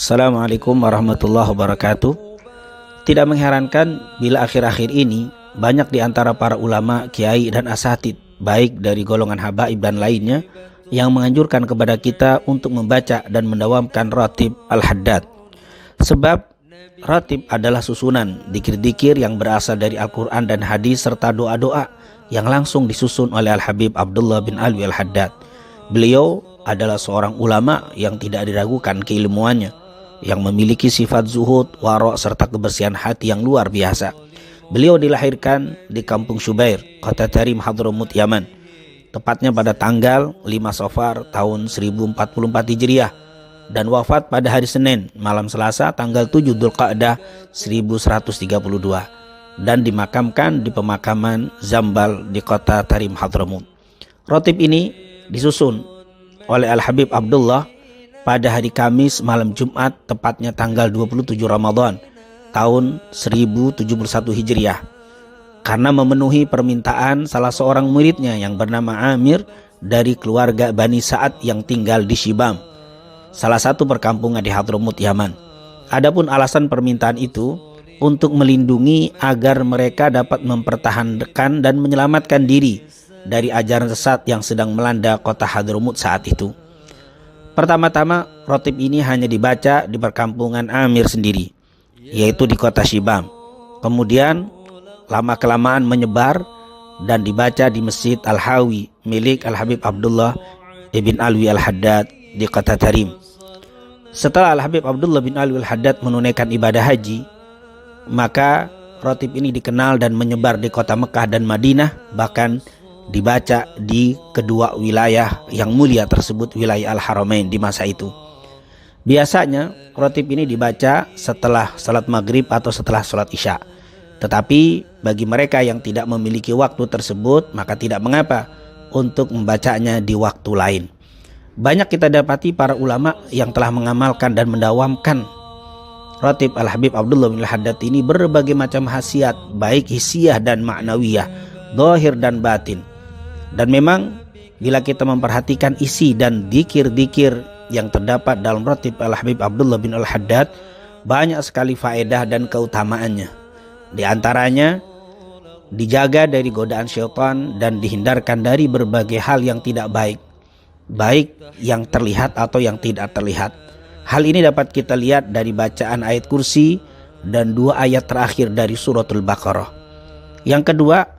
Assalamualaikum warahmatullahi wabarakatuh. Tidak mengherankan bila akhir-akhir ini banyak di antara para ulama, kiai dan asatid, baik dari golongan habaib dan lainnya, yang menganjurkan kepada kita untuk membaca dan mendawamkan ratib al-haddad. Sebab ratib adalah susunan dzikir-dzikir yang berasal dari Al-Quran dan hadis serta doa-doa yang langsung disusun oleh Al-Habib Abdullah bin Alwi al-Haddad. Beliau adalah seorang ulama yang tidak diragukan keilmuannya, yang memiliki sifat zuhud, warok serta kebersihan hati yang luar biasa. Beliau dilahirkan di Kampung Syubair, Kota Tarim, Hadramut, Yaman, tepatnya pada tanggal 5 Safar tahun 1044 Hijriah, dan wafat pada hari Senin malam Selasa tanggal 7 Dzulqa'dah 1132, dan dimakamkan di pemakaman Zambal di Kota Tarim, Hadramut. Ratib ini disusun oleh Al-Habib Abdullah pada hari Kamis malam Jumat, tepatnya tanggal 27 Ramadan tahun 1071 Hijriah, karena memenuhi permintaan salah seorang muridnya yang bernama Amir dari keluarga Bani Sa'ad yang tinggal di Shibam, salah satu perkampungan di Hadramut, Yaman. Adapun alasan permintaan itu untuk melindungi agar mereka dapat mempertahankan dan menyelamatkan diri dari ajaran sesat yang sedang melanda kota Hadramut saat itu. Pertama-tama, ratib ini hanya dibaca di perkampungan Amir sendiri, yaitu di kota Shibam. Kemudian lama-kelamaan menyebar dan dibaca di Masjid Al-Hawi milik Al-Habib Abdullah ibn Alwi al-Haddad di kota Tarim. Setelah Al-Habib Abdullah bin Alwi al-Haddad menunaikan ibadah haji, maka ratib ini dikenal dan menyebar di kota Mekah dan Madinah, bahkan dibaca di kedua wilayah yang mulia tersebut, wilayah Al-Haramain di masa itu. Biasanya ratib ini dibaca setelah salat maghrib atau setelah salat isya. Tetapi bagi mereka yang tidak memiliki waktu tersebut, maka tidak mengapa untuk membacanya di waktu lain. Banyak kita dapati para ulama yang telah mengamalkan dan mendawamkan ratib Al-Habib Abdullah bin Al-Haddad ini berbagai macam khasiat, baik hissiyah dan ma'nawiyah, zahir dan batin. Dan memang bila kita memperhatikan isi dan dzikir-dzikir yang terdapat dalam ratib Al-Habib Abdullah bin Al-Haddad, banyak sekali faedah dan keutamaannya. Di antaranya dijaga dari godaan syaitan dan dihindarkan dari berbagai hal yang tidak baik, baik yang terlihat atau yang tidak terlihat. Hal ini dapat kita lihat dari bacaan ayat kursi dan 2 ayat terakhir dari suratul Baqarah. Yang kedua,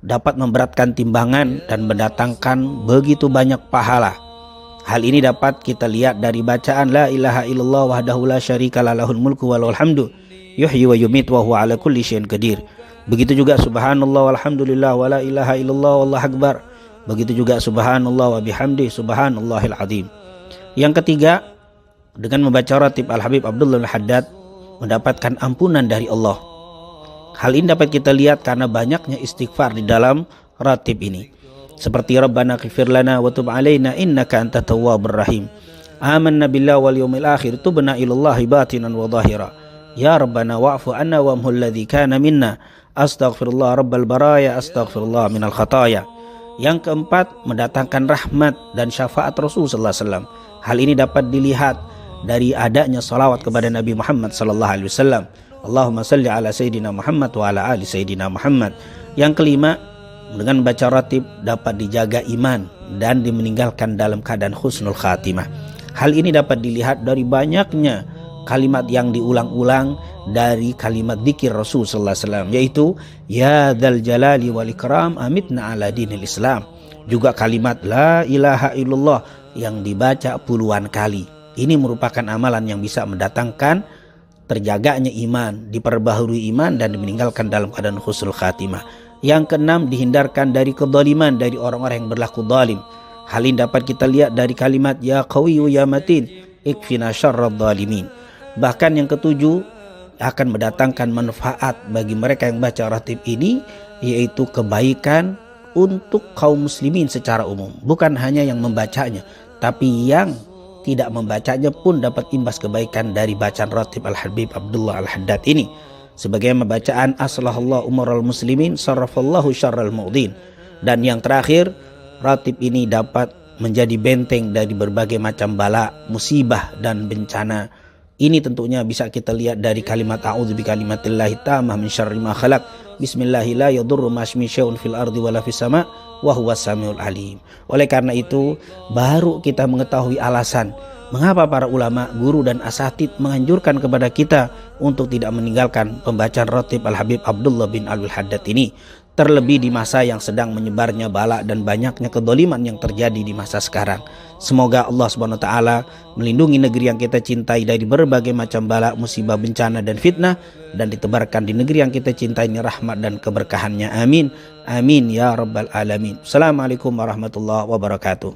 dapat memberatkan timbangan dan mendatangkan begitu banyak pahala. Hal ini dapat kita lihat dari bacaan la ilaha illallah wahdahu la syarika lahul mulku wa lahul hamdu yuhyi wa yumiit wa huwa ala kulli syai'in qadir. Begitu juga subhanallah walhamdulillah wa la ilaha illallah wallahu akbar. Begitu juga subhanallah wa bihamdi subhanallahil azim. Yang ketiga, dengan membaca ratib Al-Habib Abdullah al-Haddad mendapatkan ampunan dari Allah. Hal ini dapat kita lihat karena banyaknya istighfar di dalam ratib ini. Seperti Rabbana ighfir lana wa tub alaina innaka antat tawwabur rahim. Amanna billahi wal yawmil akhir tubna ilallahi batinan wa zahira. Ya Rabbana wa'fu anna wa amhul ladzi kana minna. Astaghfirullah rabbal baraya astaghfirullah minal khataya. Yang keempat, mendatangkan rahmat dan syafaat Rasul sallallahu alaihi wasallam. Hal ini dapat dilihat dari adanya salawat kepada Nabi Muhammad sallallahu alaihi wasallam. Allahumma salli ala Sayyidina Muhammad wa ala ali Sayyidina Muhammad. Yang kelima, dengan baca ratib dapat dijaga iman dan dimeninggalkan dalam keadaan husnul khatimah. Hal ini dapat dilihat dari banyaknya kalimat yang diulang-ulang dari kalimat dzikir Rasul sallallahu alaihi wasallam, yaitu ya dzal jalali wal ikram amitna ala dinil Islam. Juga kalimat la ilaha illallah yang dibaca puluhan kali. Ini merupakan amalan yang bisa mendatangkan terjaganya iman, diperbaharui iman dan meninggalkan dalam keadaan husnul khatimah. Yang keenam, dihindarkan dari kezaliman dari orang-orang yang berlaku zalim. Hal ini dapat kita lihat dari kalimat ya qawiyyu ya matin ikfina syarradz zalimin. Bahkan yang ketujuh, akan mendatangkan manfaat bagi mereka yang baca ratib ini, yaitu kebaikan untuk kaum muslimin secara umum. Bukan hanya yang membacanya, tapi yang tidak membacanya pun dapat imbas kebaikan dari bacaan ratib Al-Habib Abdullah al-Haddad ini. Sebagai bacaan aslahallahu umural muslimin sarrafallahu syarral mu'din. Dan yang terakhir, ratib ini dapat menjadi benteng dari berbagai macam bala, musibah dan bencana Ini tentunya bisa kita lihat dari kalimat a'udzu bikalimatillahi tammah min syarri ma khalaq. Bismillahi la yadurru ma'asmi syai'un fil ardi wala fis sama wa huwas samiul alim. Oleh karena itu, baru kita mengetahui alasan mengapa para ulama, guru dan asatid menganjurkan kepada kita untuk tidak meninggalkan pembacaan rotib Al-Habib Abdullah bin Abdul Haddad ini. Terlebih di masa yang sedang menyebarnya bala dan banyaknya kedoliman yang terjadi di masa sekarang. Semoga Allah SWT melindungi negeri yang kita cintai dari berbagai macam bala, musibah, bencana dan fitnah, dan ditebarkan di negeri yang kita cintai ini rahmat dan keberkahannya. Amin. Amin ya rabbal alamin. Assalamualaikum warahmatullahi wabarakatuh.